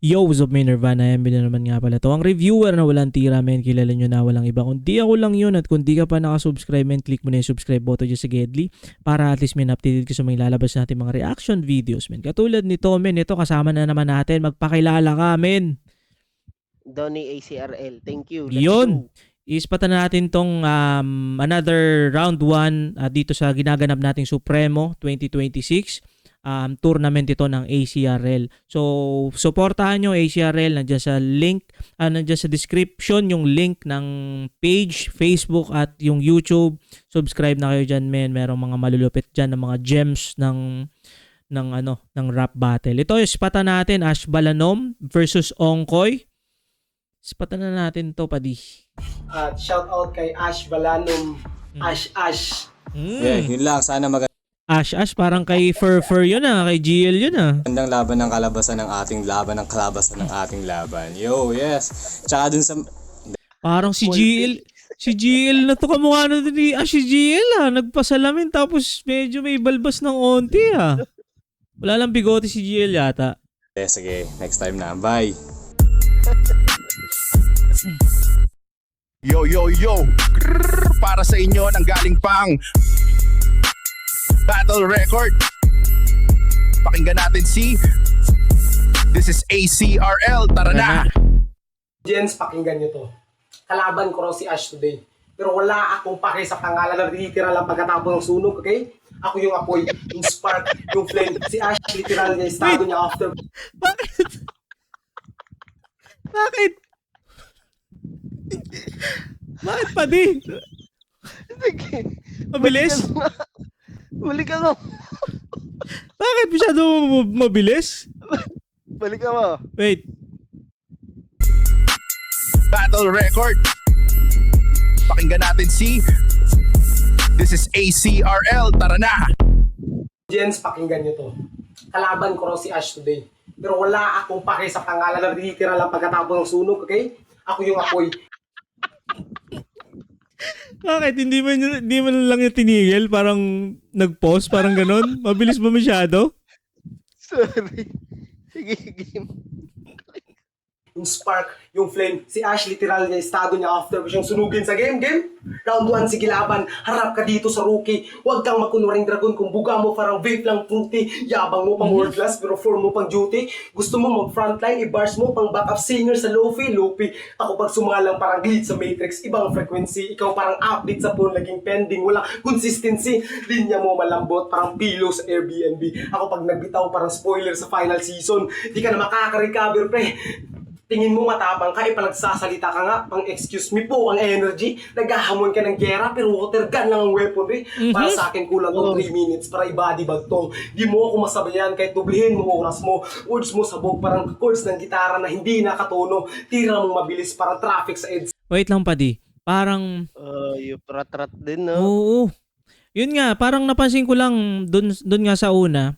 Yo, what's up, may Nirvana? MB na naman nga pala to. Ang reviewer na walang tira, men. Kilala nyo na walang iba. Kundi ako lang yun. At kung di ka pa nakasubscribe, men, click mo na yung subscribe button dyan sa Gedli para at least, men, updated ka sa mga lalabas natin mga reaction videos, men. Katulad nito, men. Ito, kasama na naman natin. Magpakilala ka, men. Donnie ACRL. Thank you. Let's Yun. go. Ispatan natin tong another round 1 dito sa ginaganap nating Supremo 2026. Tournament ito ng ACRL. So, suportahan nyo ACRL. Nandiyan sa link, nandiyan sa description yung link ng page, Facebook at yung YouTube. Subscribe na kayo dyan, men. Merong mga malulupit dyan ng mga gems ng rap battle. Ito, ispatan natin Ash Balanom versus Ongkoy. Ispatan na natin to, padi. At shout out kay Ash Balanom. Ash. Yeah, yun lang. Sana Ash, parang kay Fur yun kay GL yun magandang laban ng kalabasan ng ating laban ng kalabasan ng ating laban. Yo, yes. Tsaka dun sa... Parang si GL na to kamukha na ni Ash, si GL nagpasalamin tapos medyo may balbas ng onti Wala lang bigote si GL yata. Sige, next time na. Bye. Yo! Para sa inyo nang galing pang Battle Record. Pakinggan natin si This is ACRL. Tara na! Gents, pakinggan nyo to. Kalaban ko raw si Ash today. Pero wala akong pake sa pangalan na literal lang pagkatapos ng sunog, okay? Ako yung apoy, yung spark, yung flame. Si Ash, literal niya, estado niya after. Bakit? Bakit, padi? Mabilis? Balik ka mo. Bakit masyado mabilis? Balik ka mo. Wait. Battle Record. Pakinggan natin si This is ACRL. Tara na! Gents, pakinggan nyo to. Kalaban ko raw si Ash today. Pero wala akong pake sa pangalan na literal lang pagkatapos ng sunog, okay? Ako yung apoy. Bakit? Hindi man lang yung tinigil? Parang nag-pause? Parang ganon? Mabilis ba masyado? Sorry. Sige. Yung spark, yung flame. Si Ash, literal niya, estado niya after ko siyang sunugin sa game. Round 1, sige laban. Harap ka dito sa rookie. Huwag kang makunwaring dragon kung buga mo parang vape lang fruity. Yabang mo pang world class pero form mo pang duty. Gusto mo mag-frontline, i-bars mo pang backup singer sa lofi. Ako pag sumalang parang glitch sa matrix, ibang frequency. Ikaw parang update sa phone, laging pending. Walang consistency. Linya mo malambot, parang pillow sa Airbnb. Ako pag nagbitaw, parang spoiler sa final season. Di ka na makaka-recover, pre. Tingin mo matapang ka, ipalagsasalita ka nga, pang excuse me po ang energy, naghahamon ka ng gera, pero water gun lang ang weaponry. Para sa akin kulang tong 3 minutes para i-body bag tong. Di mo ako masabayan kahit dublihin mo oras mo, words mo sabog parang chords ng gitara na hindi nakatono, tira mong mabilis parang traffic sa EDSA. Wait lang, padi. Parang... Yung prat din, no? Oo. Yun nga, parang napansin ko lang dun nga sa una.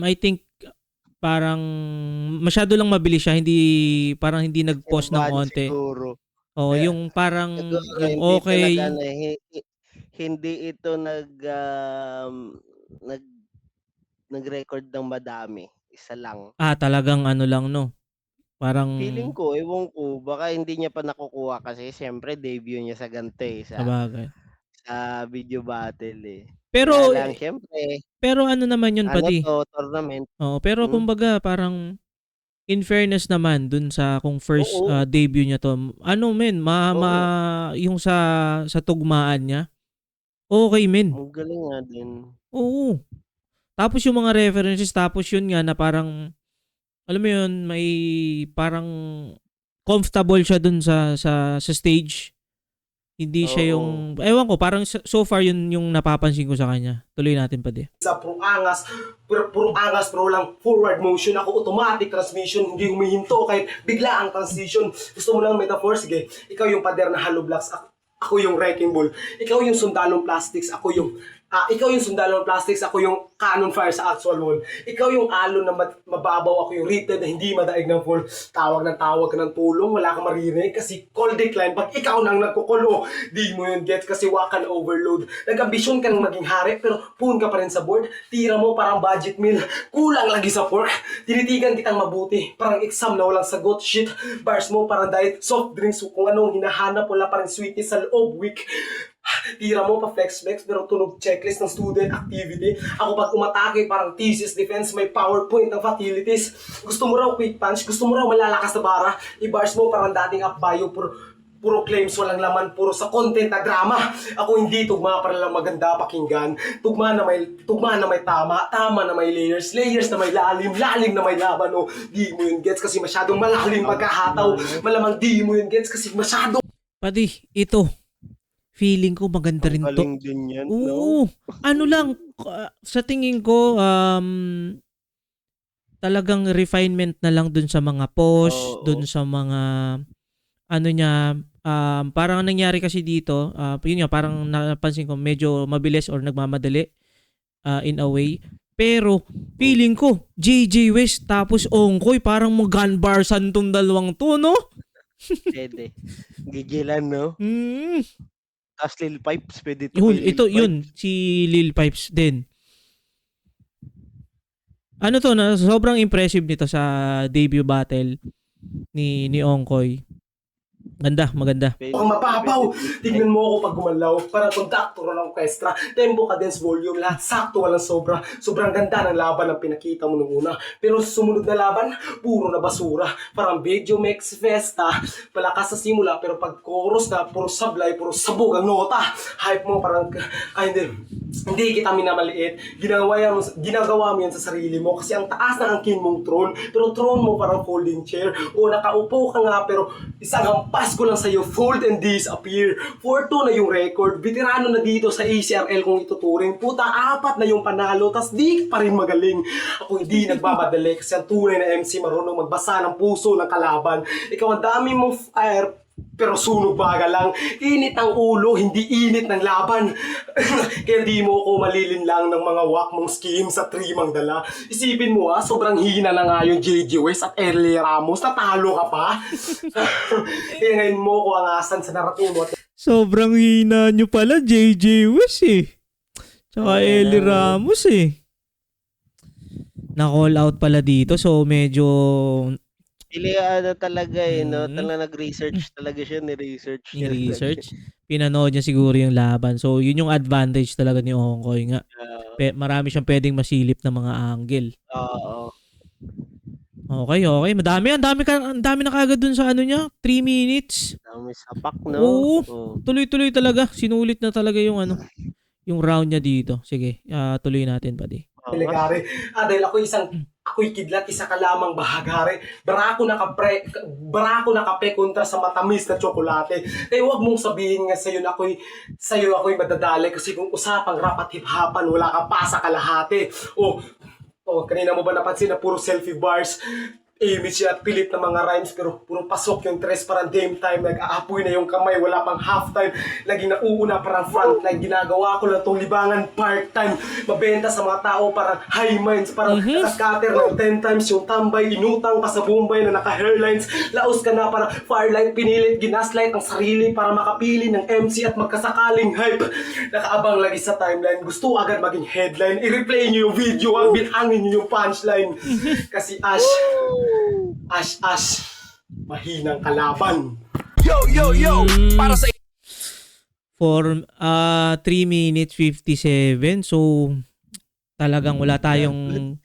I think parang masyado lang mabilis siya, parang hindi nag-pause ng konti. Siguro. Oh, yung parang Siguro, yung okay. Hindi ito nag-record ng madami. Isa lang. Talagang ano lang, no? Parang Feeling ko, ewan ko, baka hindi niya pa nakukuha kasi siyempre debut niya sa ganito sabagay. sa video battle Pero Kaya lang, syempre, pero ano naman yun, padi? tournament. Oo, pero kumbaga parang in fairness naman dun sa kung first debut niya to, yung sa tugmaan niya. Okay, men. Ang galing nga din. Oo. Tapos yung mga references, tapos yun nga na parang alam mo yun, may parang comfortable siya dun sa stage. Hindi siya yung, ewan ko, parang so far yun yung napapansin ko sa kanya. Tuloy natin, padi. Sa puro angas, pero lang forward motion. Ako automatic transmission, hindi humihinto kahit bigla ang transition. Gusto mo lang metaphor? Sige, ikaw yung pader na hollow blocks, ako yung wrecking ball. Ikaw yung sundalong plastics, ako yung Ikaw yung sundalo ng plastics, ako yung cannon fire sa actual wall. Ikaw yung alon na mababaw, ako yung rated na hindi madaig ng full. Tawag ka ng tulong, wala kang maririnig kasi call decline. Pag ikaw nang nagkukulo, di mo yun gets kasi wakan overload. Nag-ambisyon ka ng maging hari, pero puun ka pa rin sa board. Tira mo parang budget meal, kulang lagi sa pork. Tinitigan kitang mabuti, parang exam na walang sagot. Shit, bars mo parang diet, soft drinks, kung anong hinahanap, wala pa rin sweetness sa loob, week. Tira mo pa flex pero tunog checklist ng student activity. Ako pag umatake parang thesis defense, may PowerPoint ng facilities. Gusto mo raw quick punch, gusto mo raw malalakas na bara. I-bars mo parang dating up bio, puro claims, walang laman, puro sa content na drama. Ako hindi tugma para lang maganda pakinggan. Tugma na may tama na may layers na may lalim na may laban. O di mo yun gets kasi masyadong malalim magkahataw. Malamang di mo yun gets kasi masyado. Padi, ito. Feeling ko maganda rin to. Galing din yan, no? Oo. Ano lang, sa tingin ko, talagang refinement na lang dun sa mga post, Oo. dun sa mga, ano niya, parang ang nangyari kasi dito, yun nga, parang napansin ko, medyo mabilis or nagmamadali in a way. Pero, feeling ko, JJ West tapos Ongkoy, parang mag-gun bar santong dalawang to, no? Pwede. Gigilan, no? Tapos Lil Pipes, pwede to Yun, kay Lil ito, Pipes. yun, si Lil Pipes din. Ano to, na sobrang impressive nito sa debut battle ni Ongkoy. Maganda. Pwede, Ang mababaw. pwede. Tignan mo ako pag gumalaw. Parang konduktor ng orkestra. Tempo, cadence, volume, lahat sakto, walang sobra. Sobrang ganda ng laban ang pinakita mo nung una. Pero sa sumunod na laban, puro na basura. Parang video mix festa. Palakas sa simula, pero pag chorus na, puro sablay, puro sabog ang nota. Hype mo parang, hindi kita minamaliit. Ginagawa mo yan sa sarili mo kasi ang taas ng angkin mong throne. Pero throne mo parang folding chair. O nakaupo ka nga, pero isang hampas ko lang sa'yo, fold and disappear. 4-2 na yung record. Veterano na dito sa ACRL kung ituturing. Puta, 4 na yung panalo, tas di pa rin magaling. Ako hindi nagmamadali kasi ang tunay na MC marunong magbasa ng puso ng kalaban. Ikaw ang dami mong fire, pero sunog baga lang. Init ang ulo, hindi init ng laban. Kaya di mo ako malilinlang ng mga wak mong scheme sa trimang dala. Isipin mo sobrang hina na nga yung JJ West at Early Ramos. Natalo ka pa. Kaya ngayon mo ko angasan sa narating mo. Sobrang hina nyo pala, JJ West eh. Tsaka Eli Ramos eh. Na-call out pala dito, so medyo Pili talaga no? Talaga nag-research talaga siya, ni-research niya. research. Pinanood niya siguro yung laban. So, yun yung advantage talaga ni Ongkoy nga. Marami siyang pwedeng masilip na mga angle. Oo. Okay. Ang dami na kagad dun sa ano niya. 3 minutes. Dami sapak, no? Oo. Oo. Tuloy-tuloy talaga. Sinulit na talaga yung yung round niya dito. Sige, tuloy natin, buddy. Delegare. Dahil ako'y kidlat, isa ka lamang bahagare. Barako na kape kontra sa matamis na tsokolate. Kaya huwag mong sabihin nga sa'yo ako'y madadali kasi kung usapang rap at hip-hopan, wala ka pa sa kalahati. Kanina mo ba napansin na puro selfie bars? Image at pilit na mga rhymes pero puro pasok yung tres parang game time. Nag-aapoy na yung kamay, wala pang half time. Laging nauuna parang front line. Ginagawa ko lang itong libangan part-time. Mabenta sa mga tao parang high minds. Parang nakaskater ng 10 times yung tambay. Inutang pa sa Bombay na naka-hairlines. Laos ka na parang firelight. Pinilit, ginaslight ang sarili para makapili ng MC at magkasakaling hype. Nakaabang lagi sa timeline. Gusto agad maging headline. I-replay nyo yung video. Bitangin nyo yung punchline. Kasi Ash, mahinang kalaban. Yo, para sa For 3 minutes 57. So, talagang wala tayong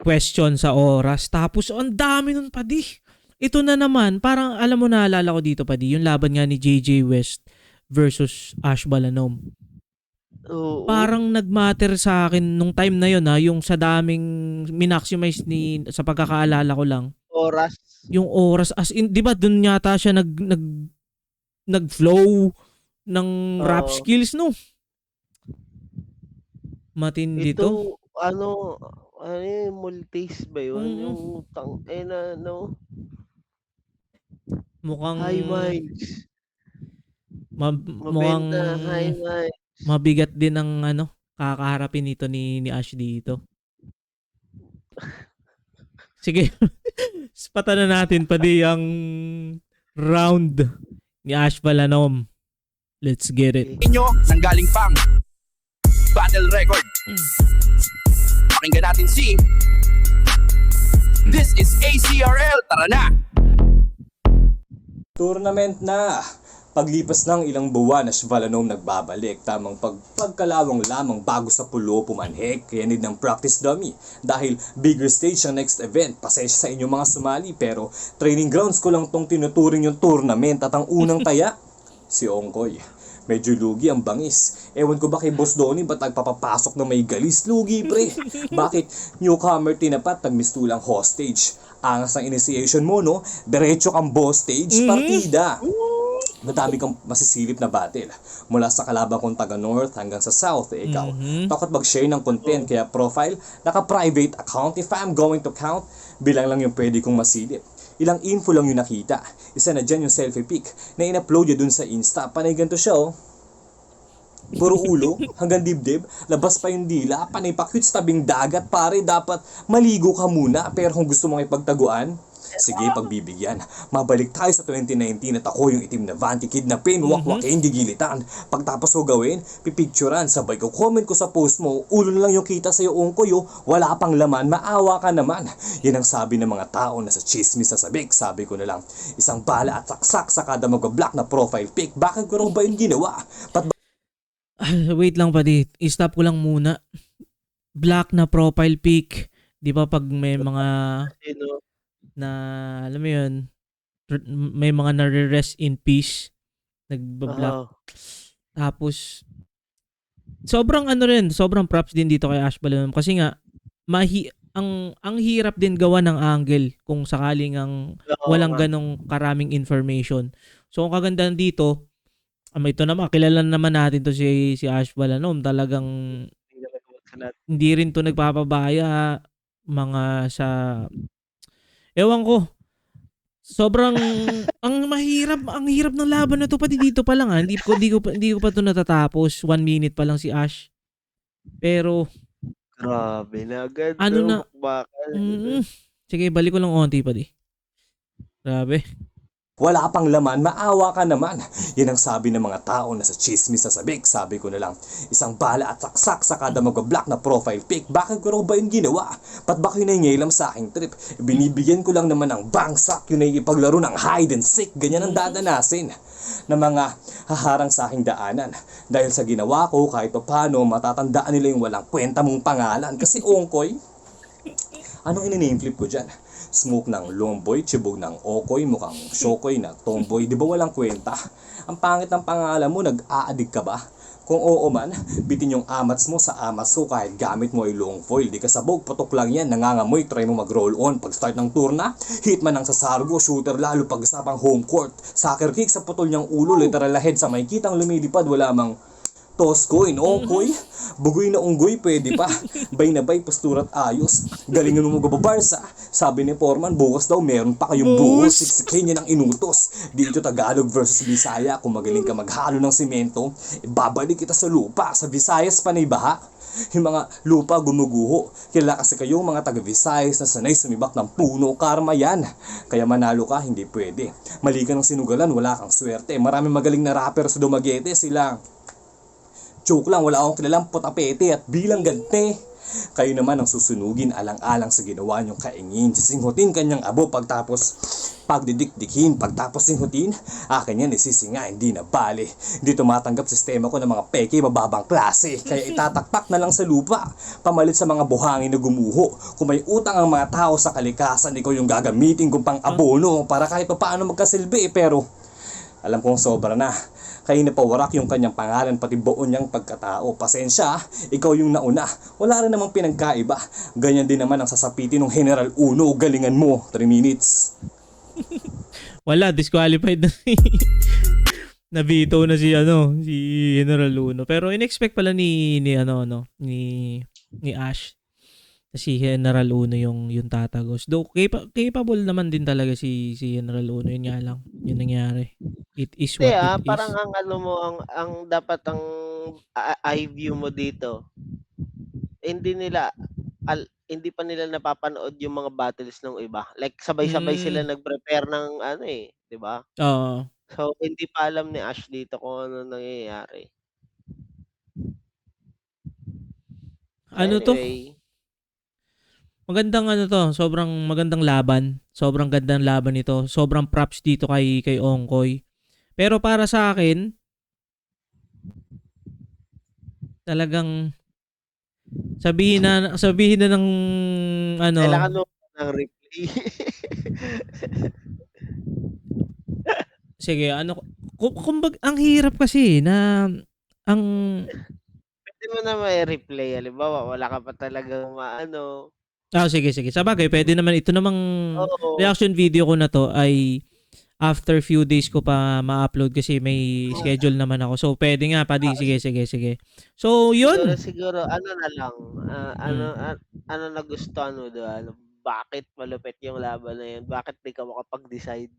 question sa oras. Tapos, ang dami nun, padi. Ito na naman, parang alam mo, naalala ko dito, padi, yung laban nga ni JJ West versus Ash Balanom. Oo. Parang nagmatter sa akin nung time na yun, yung sa daming minaximize sa pagkakaalala ko lang. Oras. Yung oras, as in, di ba dun yata siya nag-flow ng rap skills, no? Matindi to. Ito, multis ba yun? Yung Mukhang high minds. mukhang Mabenta, high minds. Mabigat din ang kakaharapin nito ni Ash dito. Sige. Patan na natin pati ang round ni Ash Balanom. Let's get it. Inyo, nanggaling pang battle record. Pakinggan natin si This is ACRL. Tara na! Tournament na! Paglipas ng ilang buwan na Shvalanom nagbabalik, tamang pagkalawang lamang bago sa pulo pumanhik, kaya need ng practice dummy. Dahil bigger stage ang next event, pasensya sa inyong mga sumali, pero training grounds ko lang tong tinuturing yung tournament at ang unang taya, si Ongkoy. Medyo lugi ang bangis. Ewan ko ba kay Boss Donnie ba't nagpapapasok na may galis? Lugi pre! Bakit newcomer tinapat nagmistulang hostage? Angas ang initiation mo no? Diretso kang boss stage, partida! Madami kang masisilip na battle. Mula sa kalabang kong taga North hanggang sa South, ikaw. Takot mag-share ng content, kaya profile, naka-private account. If I'm going to count, bilang lang yung pwede kong masilip. Ilang info lang yung nakita. Isa na dyan yung selfie pic na in-upload niya dun sa Insta. Panay ganito siya oh. Puro ulo, hanggang dibdib, labas pa yung dila, panay pa cute sa tabing dagat, pare, dapat maligo ka muna, pero kung gusto mong ipagtaguan, sige, pagbibigyan. Mabalik tayo sa 2019 at ako yung itim na van, kidnapin, wakwakin, gigilitan. Pagtapos ko gawin, pipicturan, sabay ko comment ko sa post mo, ulo na lang yung kita sa'yo, Ongkoy, wala pang laman, maawa ka naman. Yan ang sabi ng mga tao na sa chismis sa sabik, sabi ko na lang, isang bala at saksak sa kada mag-block na profile pic, bakit ko raw ba yung ginawa? Wait lang pa i-stop ko lang muna. Black na profile pic. Di ba pag may mga Sino? na, alam mo yun, may mga nare-rest in peace, nagbablock. Tapos, sobrang sobrang props din dito kay Ash Balanom kasi nga, ang hirap din gawa ng angle kung sakaling walang ganong karaming information. So, ang kagandahan dito, ito naman, kilala naman natin to si Ash Balanom, talagang hindi rin to nagpapabaya, mga sa ewan ko. Sobrang ang hirap ng laban na to pati dito pa lang Hindi ko pa to natatapos. 1 minute pa lang si Ash. Pero Grabe na agad. Ano na? Bakal. Sige, balik ko lang onti pa Grabe. Wala pang laman, maawa ka naman. Yan ang sabi ng mga tao na sa chismis sa sabik, sabi ko na lang, isang bala at saksak sa kada mag-block na profile pic, bakit ko raw ba yung ginawa? Ba't ba kayo nangingilam sa aking trip? Binibigyan ko lang naman ng bangsak, yun ay ipaglaro ng hide and seek, ganyan ang dadanasin na mga haharang sa aking daanan. Dahil sa ginawa ko, kahit pa paano, matatandaan nila yung walang kwenta mong pangalan. Kasi Ongkoy, anong in-name flip ko dyan? Smoke ng lomboy, chibog ng okoy, mukhang shokoy na tomboy. Di ba walang kwenta? Ang pangit ng pangalan mo, nag-aadig ka ba? Kung oo man, bitin yung amats mo sa amats ko kahit gamit mo ay long foil. Di ka sabog, patok lang yan, nangangamoy, try mo mag-roll on. Pag start ng tour na, hitman ng sasargo, shooter lalo pag usapang home court. Soccer kick sa putol niyang ulo, literal ahead sa may kitang lumilipad, wala mang toss coin, Ongkoy, bugoy na unggoy, pwede pa. Bay na bay, pasturat ayos. Galingan mo magababarsa. Sabi ni Foreman, bukas daw meron pa kayong buhos. Siksikin niya ng inutos. Dito Tagalog versus Bisaya. Kung magaling ka maghalo ng simento, babalik kita sa lupa. Sa Visayas panay baha. Yung mga lupa gumuguho. Kilala kasi kayong mga taga-Visayas na sanay sumibak ng puno, karma yan. Kaya manalo ka, hindi pwede. Mali ka ng sinugalan, wala kang swerte. Maraming magaling na rapper sa Dumaguete, sila joke lang, wala akong kilalang potapete at bilang gante. Kayo naman ang susunugin alang-alang sa ginawa niyong kaingin. Sisinghutin kanyang abo pagtapos pagdidikdikin. Pagtapos singhutin, akin yan isisinga, hindi na bale. Hindi tumatanggap sistema ko ng mga peke mababang klase. Kaya itataktak na lang sa lupa, pamalit sa mga buhangin na gumuho. Kung may utang ang mga tao sa kalikasan, ikaw yung gagamitin kung pang abono para kahit pa paano magkasilbi. Pero alam kong sobra na. Kaya napawarak yung kanyang pangalan pati buon niyang pagkatao. Pasensya, ikaw yung nauna. Wala rin namang pinagkaiba. Ganyan din naman ang sasapitin ng General Uno. Galingan mo, 3 minutes. Wala, disqualified na nabito na si General Uno. Pero in-expect pala ni Ash na si General Uno yung tatagos. Though capable naman din talaga si General Uno. Yun nga lang, yun nangyari. It is what it is. Parang ang mo, ang dapat ang eye view mo dito, hindi pa nila napapanood yung mga battles ng iba. Like sabay-sabay sila Hmm, nag-prepare ng ano, 'di ba? oo. So, hindi pa alam ni Ash dito kung ano nangyayari. So, Ano 'to, anyway, magandang ano 'to, sobrang magandang laban. Sobrang gandang laban nito. Sobrang props dito kay Ongkoy. Pero para sa akin, talagang sabihin na ng kailangan ano, mo ng replay. sige ano, ang hirap kasi na ang Puwede mo na mai-replay. Halimbawa, wala ka pa talagang maano, sige, sige. Sabagay puwede naman ito namang oo. reaction video ko na 'to ay after few days ko pa ma-upload kasi may schedule naman ako. So puwede nga padi, Oo, sige, sige, sige. So siguro yun, siguro ano na lang, hmm. ano nagustuhan mo doon? Bakit malupit yung laban na yun? Bakit di ka makapag-decide?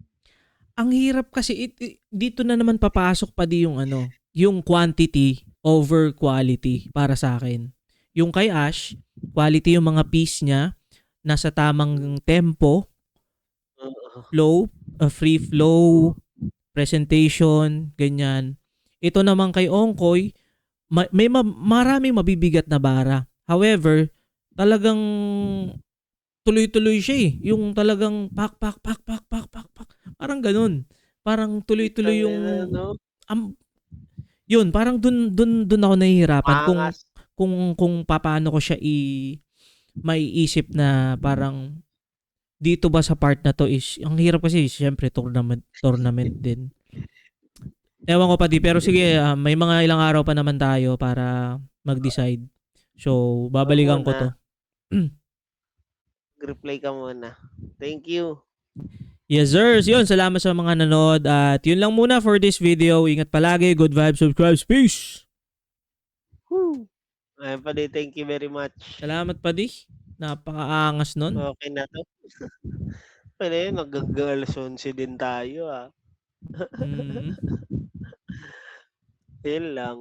Ang hirap kasi dito na naman papasok pa di yung ano, yung quantity over quality para sa akin. Yung kay Ash, quality yung mga piece niya, nasa tamang tempo, Oo, flow, free flow, presentation, ganyan. Ito naman kay Ongkoy, maraming mabibigat na bara. However, talagang tuloy-tuloy siya eh. Yung talagang pak pak pak pak pak pak pak. Parang ganun. Parang tuloy-tuloy yung tangina 'no, am yun parang dun ako nahihirapan kung maangas. papaano ko siya maiisip na parang dito ba sa part na to is ang hirap kasi siyempre tournament din. Ewan ko pa di pero sige may mga ilang araw pa naman tayo para mag-decide. So Ikaw babalikan ko muna, to. mag-reply ka muna. Thank you. Yes, sirs. Yun, salamat sa mga nanood. At yun lang muna for this video. Ingat palagi. Good vibes, subscribe, peace! Woo! Ayun pa din, thank you very much. Salamat pa di. Napakaangas nun. Okey na 'to. Okey na yun, hanggang alas-11 din tayo, Mm. Yun lang,